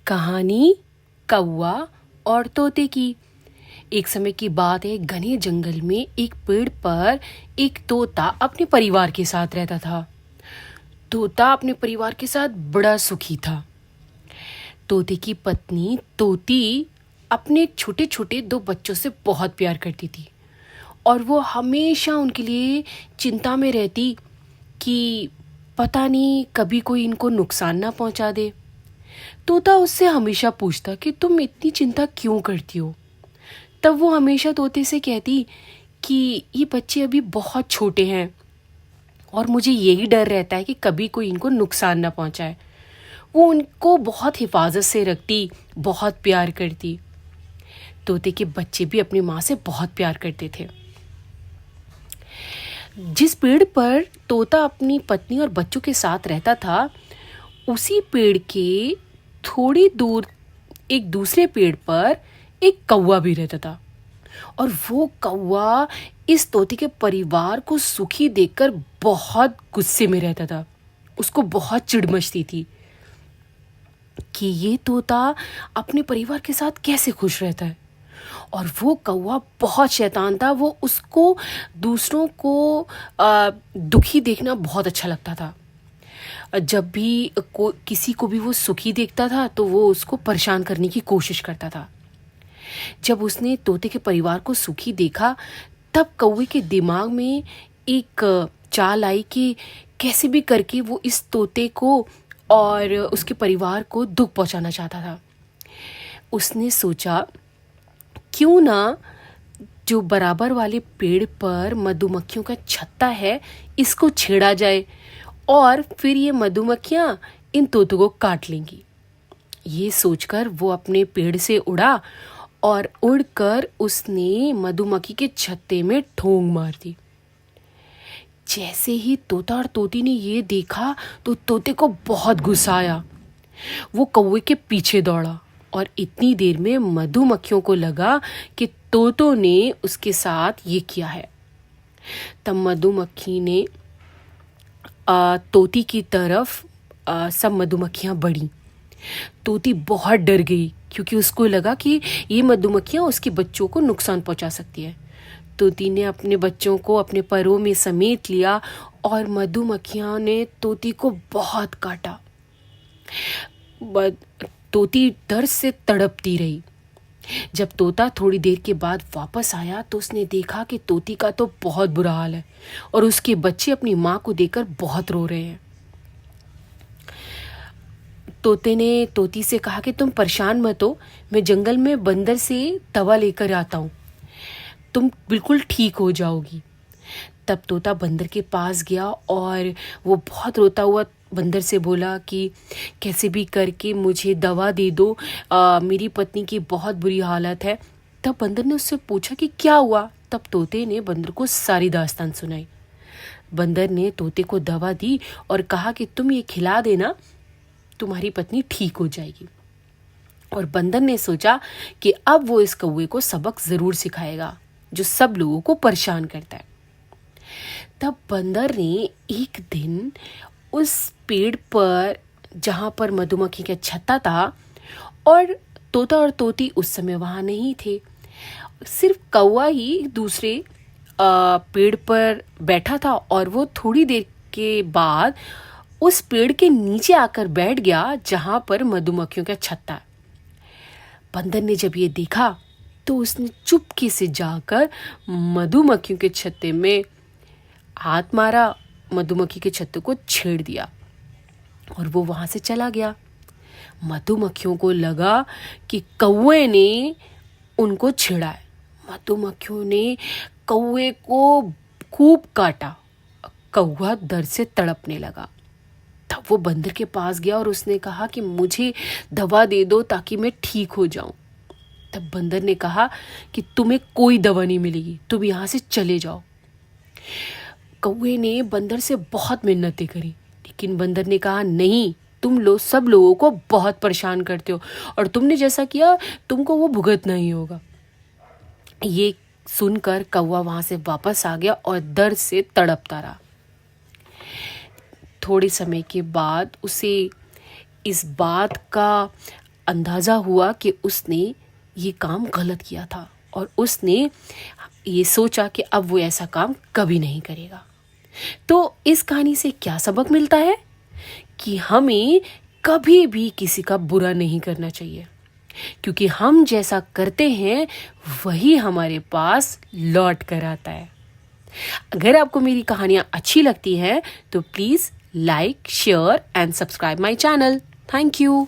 कहानी कौवा और तोते की। एक समय की बात है, घने जंगल में एक पेड़ पर एक तोता अपने परिवार के साथ रहता था। तोता अपने परिवार के साथ बड़ा सुखी था। तोते की पत्नी तोती अपने छोटे छोटे दो बच्चों से बहुत प्यार करती थी और वो हमेशा उनके लिए चिंता में रहती कि पता नहीं कभी कोई इनको नुकसान ना पहुंचा दे। तोता उससे हमेशा पूछता कि तुम इतनी चिंता क्यों करती हो। तब वो हमेशा तोते से कहती कि ये बच्चे अभी बहुत छोटे हैं और मुझे यही डर रहता है कि कभी कोई इनको नुकसान ना पहुंचाए। वो उनको बहुत हिफाजत से रखती, बहुत प्यार करती। तोते के बच्चे भी अपनी माँ से बहुत प्यार करते थे। जिस पेड़ पर तोता अपनी पत्नी और बच्चों के साथ रहता था, उसी पेड़ के थोड़ी दूर एक दूसरे पेड़ पर एक कौवा भी रहता था और वो कौवा इस तोते के परिवार को सुखी देखकर बहुत गुस्से में रहता था। उसको बहुत चिढ़ मचती थी कि ये तोता अपने परिवार के साथ कैसे खुश रहता है। और वो कौवा बहुत शैतान था। वो उसको दूसरों को दुखी देखना बहुत अच्छा लगता था। जब भी किसी को भी वो सुखी देखता था तो वो उसको परेशान करने की कोशिश करता था। जब उसने तोते के परिवार को सुखी देखा, तब कौवे के दिमाग में एक चाल आई कि कैसे भी करके वो इस तोते को और उसके परिवार को दुख पहुंचाना चाहता था। उसने सोचा, क्यों ना जो बराबर वाले पेड़ पर मधुमक्खियों का छत्ता है, इसको छेड़ा जाए और फिर ये मधुमक्खियाँ इन तोतों को काट लेंगी। ये सोचकर वो अपने पेड़ से उड़ा और उड़कर उसने मधुमक्खी के छत्ते में ठोंग मार दी। जैसे ही तोता और तोती ने ये देखा तो तोते को बहुत गुस्सा आया। वो कौवे के पीछे दौड़ा और इतनी देर में मधुमक्खियों को लगा कि तोतों ने उसके साथ ये किया है। तब मधुमक्खी ने तोती की तरफ सब मधुमक्खियाँ बढ़ीं। तोती बहुत डर गई क्योंकि उसको लगा कि ये मधुमक्खियाँ उसके बच्चों को नुकसान पहुंचा सकती है। तोती ने अपने बच्चों को अपने परों में समेट लिया और मधुमक्खियाँ ने तोती को बहुत काटा। तोती डर से तड़पती रही। जब तोता थोड़ी देर के बाद वापस आया तो उसने देखा कि तोती का तो बहुत बुरा हाल है और उसके बच्चे अपनी माँ को देखकर बहुत रो रहे हैं। तोते ने तोती से कहा कि तुम परेशान मत हो, मैं जंगल में बंदर से दवा लेकर आता हूँ, तुम बिल्कुल ठीक हो जाओगी। तब तोता बंदर के पास गया और वो बहुत रोता हुआ बंदर से बोला कि कैसे भी करके मुझे दवा दे दो, मेरी पत्नी की बहुत बुरी हालत है। तब बंदर ने उससे पूछा कि क्या हुआ। तब तोते ने बंदर को सारी दास्तान सुनाई। बंदर ने तोते को दवा दी और कहा कि तुम ये खिला देना, तुम्हारी पत्नी ठीक हो जाएगी। और बंदर ने सोचा कि अब वो इस कौवे को सबक ज़रूर सिखाएगा जो सब लोगों को परेशान करता है। तब बंदर ने एक दिन उस पेड़ पर जहाँ पर मधुमक्खी का छत्ता था, और तोता और तोती उस समय वहाँ नहीं थे, सिर्फ कौवा ही दूसरे पेड़ पर बैठा था और वो थोड़ी देर के बाद उस पेड़ के नीचे आकर बैठ गया जहाँ पर मधुमक्खियों का छत्ता है। बंदर ने जब ये देखा तो उसने चुपके से जाकर मधुमक्खियों के छत्ते में हाथ मारा, मधुमक्खी के छत्ते को छेड़ दिया और वो वहाँ से चला गया। मधुमक्खियों को लगा कि कौवे ने उनको छेड़ा है। मधुमक्खियों ने कौवे को खूब काटा। कौवा दर्द से तड़पने लगा। तब वो बंदर के पास गया और उसने कहा कि मुझे दवा दे दो ताकि मैं ठीक हो जाऊं। तब बंदर ने कहा कि तुम्हें कोई दवा नहीं मिलेगी, तुम यहाँ से चले जाओ। कौवे ने बंदर से बहुत मिन्नतें करी, लेकिन बंदर ने कहा नहीं, तुम लोग सब लोगों को बहुत परेशान करते हो और तुमने जैसा किया तुमको वो भुगतना ही होगा। ये सुनकर कौवा वहां से वापस आ गया और दर्द से तड़पता रहा। थोड़े समय के बाद उसे इस बात का अंदाज़ा हुआ कि उसने ये काम गलत किया था और उसने ये सोचा कि अब वो ऐसा काम कभी नहीं करेगा। तो इस कहानी से क्या सबक मिलता है कि हमें कभी भी किसी का बुरा नहीं करना चाहिए, क्योंकि हम जैसा करते हैं वही हमारे पास लौट कर आता है। अगर आपको मेरी कहानियाँ अच्छी लगती हैं तो please like, share and subscribe my channel. Thank you.